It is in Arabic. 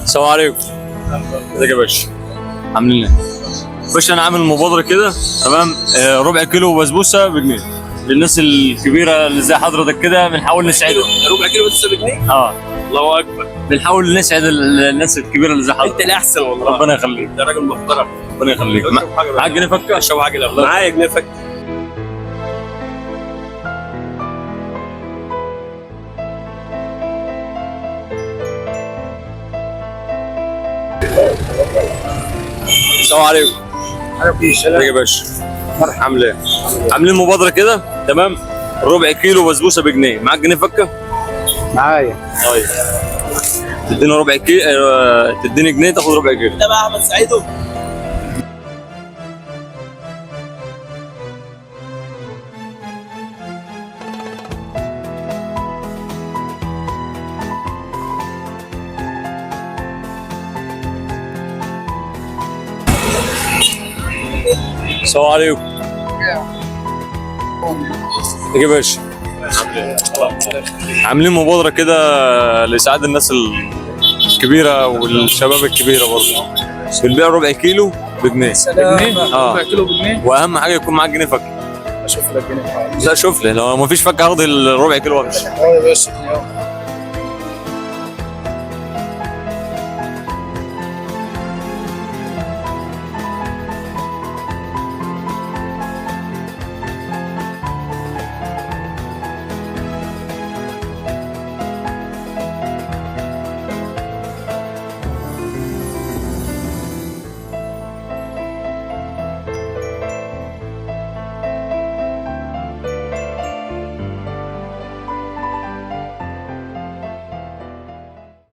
السلام عليكم. ازيك يا باشا؟ عاملين ايه؟ باشا انا عامل مبادره كده، تمام؟ ربع كيلو بسبوسه بجنيه للناس الكبيره اللي زي حضرتك كده، بنحاول نساعدهم. ربع كيلو بسبوسه بجنيه؟ اه، الله اكبر. بنحاول نسعد الناس الكبيره اللي زي حضرتك. انت الاحسن والله. ربنا يخليك. انت راجل محترم. ربنا يخليك. معاك جنيه فكه؟ اشرب حاجه الاول. معايا جنيه فك. السلام عليكم. عليكم السلام. ازيك يا باشا؟ عامل ايه؟ عاملين مبادره كده، تمام؟ ربع كيلو بسبوسه بجنيه. معاك جنيه فكه؟ معايا. طيب تديني ربع كيلو، تديني جنيه تاخد ربع كيلو. ده بقى احمد سعيدو. السلام عليكم. ازيك يا باشا؟ عاملين مبادرة كده لإسعاد الناس الكبيرة والشباب الكبيرة برضه. بنبيع ربع كيلو بجنيه. بجنيه؟ ربع كيلو بجنيه؟ وأهم حاجة يكون معاك جنيه فكة. اشوف لك جنيه. لا شوف لي، لو مفيش فكة هاخد الربع كيلو وامشي. اه يا باشا.